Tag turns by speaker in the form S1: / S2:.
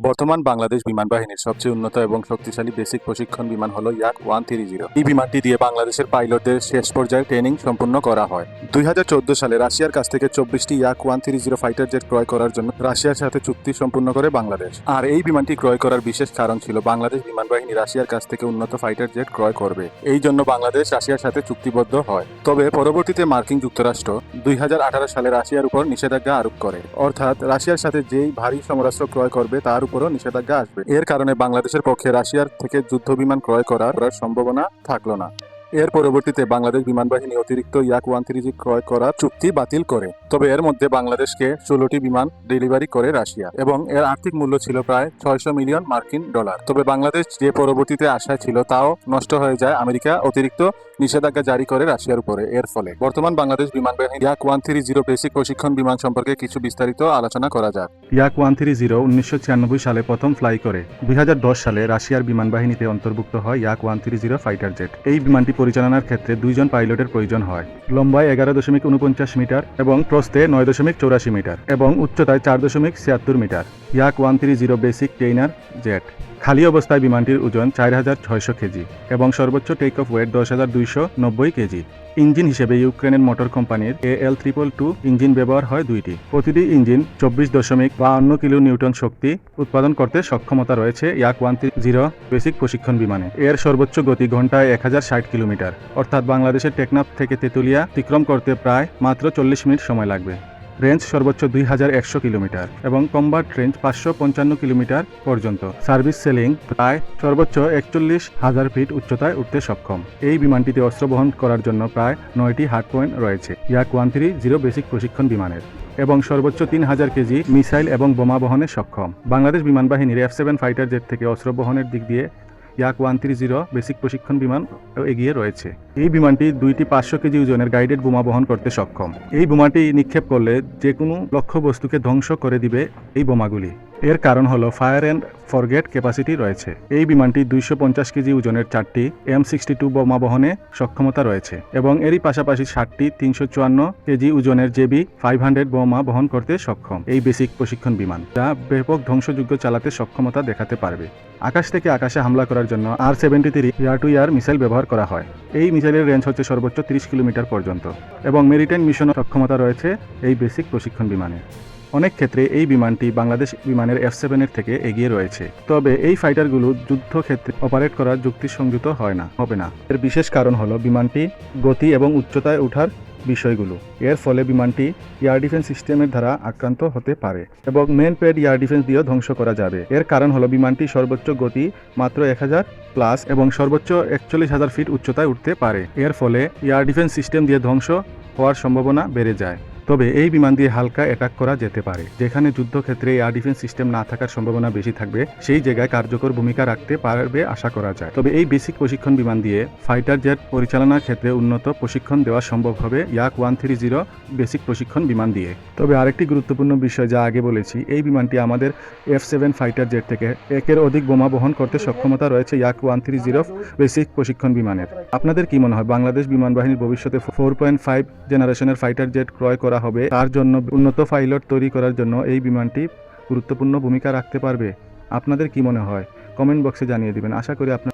S1: বর্তমান বাংলাদেশ বিমান বাহিনীর সবচেয়ে উন্নত এবং শক্তিশালী বেসিক প্রশিক্ষণ বিমান হলো ইয়াক 130। এই বিমানটি দিয়ে বাংলাদেশের পাইলটদের শেষ পর্যায়ে ট্রেনিং সম্পূর্ণ করা হয়। 2014 সালে রাশিয়ার কাছ থেকে 24টি ইয়াক 130 ফাইটার জেট ক্রয় করার জন্য রাশিয়ার সাথে চুক্তি সম্পূর্ণ করে বাংলাদেশ। আর এই বিমানটি ক্রয় করার বিশেষ কারণ ছিল বাংলাদেশ বিমান বাহিনী রাশিয়ার কাছ থেকে উন্নত ফাইটার জেট ক্রয় করবে, এই জন্য বাংলাদেশ রাশিয়ার সাথে চুক্তিবদ্ধ হয়। তবে পরবর্তীতে মার্কিন যুক্তরাষ্ট্র 2018 সালে রাশিয়ার উপর নিষেধাজ্ঞা আরোপ করে, অর্থাৎ রাশিয়ার সাথে যেই ভারী সমরাস্ত্র ক্রয় করবে তার উপরও নিষেধাজ্ঞা আসবে। এর কারণে বাংলাদেশের পক্ষে রাশিয়ার থেকে যুদ্ধ বিমান ক্রয় করার সম্ভাবনা থাকলো না। এর পরবর্তীতে বাংলাদেশ বিমান বাহিনী অতিরিক্ত ইয়াক 130 ক্রয় করার চুক্তি বাতিল করে। তবে এর মধ্যে বাংলাদেশকে 16টি বিমান ডেলিভারি করে রাশিয়া, এবং এর আর্থিক মূল্য ছিল প্রায় 600 মিলিয়ন মার্কিন ডলার। তবে বাংলাদেশ যে পরবর্তীতে আশায় ছিল তাও নষ্ট হয়ে যায় আমেরিকা অতিরিক্ত নিষেধাজ্ঞা জারি করে রাশিয়ার উপরে। এর ফলে বর্তমান বাংলাদেশ বিমান বাহিনী ইয়াক 130 বেসিক প্রশিক্ষণ বিমান সম্পর্কে কিছু বিস্তারিত আলোচনা করা যাক।
S2: ইয়াক 130 1996 সালে প্রথম ফ্লাই করে 2010 সালে রাশিয়ার বিমান বাহিনীতে অন্তর্ভুক্ত হয় ইয়াক 130 ফাইটার জেট। এই বিমানটি পরিচালনার ক্ষেত্রে দুইজন পাইলটের প্রয়োজন হয়। লম্বায় 11.49 মিটার এবং প্রস্থে 9.84 মিটার এবং উচ্চতায় 4.76 মিটার। ইয়াক 130 বেসিক ট্রেইনার জেট। খালি অবস্থায় বিমানটির ওজন 4600 কেজি এবং সর্বোচ্চ take off weight 10,290 KG. Engine হিসেবে ইউক্রেনের মোটর কোম্পানির AL222 ইঞ্জিন ব্যবহার হয় দুইটি। প্রতিটি ইঞ্জিন 24.52 কিলো নিউটন শক্তি উৎপাদন করতে সক্ষমতা রয়েছে ইয়াক 130 বেসিক প্রশিক্ষণ বিমানে। এর সর্বোচ্চ গতি ঘন্টায় 1060 কিলোমিটার, অর্থাৎ বাংলাদেশের টেকনাফ থেকে তেঁতুলিয়া অতিক্রম করতে প্রায় মাত্র 40 মিনিট সময় লাগবে। রেঞ্জ সর্বোচ্চ 2100 কিলোমিটার এবং কম্বাট রেঞ্জ 555 কিলোমিটার পর্যন্ত। সার্ভিস সেলিং প্রায় সর্বোচ্চ 41,000 ফিট উচ্চতায় উঠতে সক্ষম। এই বিমানটিতে অস্ত্র বহন করার জন্য প্রায় 9টি হার্ড পয়েন্ট রয়েছে ইয়াক 130 বেসিক প্রশিক্ষণ বিমানের, এবং সর্বোচ্চ 3000 কেজি মিসাইল এবং বোমা বহনে সক্ষম। বাংলাদেশ বিমান বাহিনীর F7 ফাইটার জেট থেকে অস্ত্র বহনের দিক দিয়ে ইয়াক 130 বেসিক প্রশিক্ষণ বিমান এগিয়ে রয়েছে। এই বিমানটি দুইটি 500 কেজি ওজনের গাইডেড বোমা বহন করতে সক্ষম। এই বোমাটি নিক্ষেপ করলে যে কোনো লক্ষ্য বস্তুকে ধ্বংস করে দিবে এই বোমাগুলি। এর কারণ হলো ফায়ার অ্যান্ড ফরগেট ক্যাপাসিটি রয়েছে। এই বিমানটি 250 কেজি ওজনের 4টি M62 বোমা বহনে সক্ষমতা রয়েছে এবং এরই পাশাপাশি 60টি 354 কেজি ওজনের JB 500 বোমা বহন করতে সক্ষম। এই বেসিক প্রশিক্ষণ বিমান যা ব্যাপক ধ্বংসযোগ্য চালাতে সক্ষমতা দেখাতে পারবে। আকাশ থেকে আকাশে হামলা করার জন্য R-73 air two air missile ব্যবহার করা হয়। এই মিসাইলের রেঞ্জ হচ্ছে সর্বোচ্চ 30 কিলোমিটার পর্যন্ত এবং মেরিটাইম মিশন সক্ষমতা রয়েছে এই বেসিক প্রশিক্ষণ বিমানে। অনেক ক্ষেত্রে এই বিমানটি বাংলাদেশ বিমানের F7 এর থেকে এগিয়ে রয়েছে। তবে এই ফাইটারগুলো যুদ্ধক্ষেত্রে অপারেট করার যুক্তিসঙ্গত হবে না। এর বিশেষ কারণ হলো বিমানটি গতি এবং উচ্চতায় ওঠার বিষয়গুলো। এর ফলে বিমানটি এয়ার ডিফেন্স সিস্টেমের দ্বারা আক্রান্ত হতে পারে এবং মেন প্যাড এয়ার ডিফেন্স দিয়েও ধ্বংস করা যাবে। এর কারণ হলো বিমানটি সর্বোচ্চ গতি মাত্র 1000 প্লাস এবং সর্বোচ্চ 41,000 ফিট উচ্চতায় উঠতে পারে। এর ফলে এয়ার ডিফেন্স সিস্টেম দিয়ে ধ্বংস হওয়ার সম্ভাবনা বেড়ে যায়। তবে এই বিমান দিয়ে হালকা অ্যাটাক করা যেতে পারে। যেখানে যুদ্ধক্ষেত্রে এয়ার ডিফেন্স সিস্টেম না থাকার সম্ভাবনা বেশি থাকবে, সেই জায়গায় কার্যকর ভূমিকা রাখতে পারবে আশা করা যায়। তবে এই বেসিক প্রশিক্ষণ বিমান দিয়ে ফাইটার জেট পরিচালনার ক্ষেত্রে উন্নত প্রশিক্ষণ দেওয়া সম্ভব হবে ইয়াক 130 বেসিক প্রশিক্ষণ বিমান দিয়ে। তবে আরেকটি গুরুত্বপূর্ণ বিষয় যা আগে বলেছি, এই বিমানটি আমাদের F7 ফাইটার জেট থেকে একের অধিক বোমা বহন করতে সক্ষমতা রয়েছে ইয়াক 130 বেসিক প্রশিক্ষণ বিমানের। আপনাদের কি মনে হয় বাংলাদেশ বিমান বাহিনীর ভবিষ্যতে 4.5 জেনারেশনের ফাইটার জেট ক্রয় করা হবে? তার জন্য উন্নত পাইলট তৈরি করার জন্য এই বিমানটি গুরুত্বপূর্ণ ভূমিকা রাখতে পারবে? আপনাদের কি মনে হয়? কমেন্ট বক্সে জানিয়ে দিবেন। আশা করি আপনার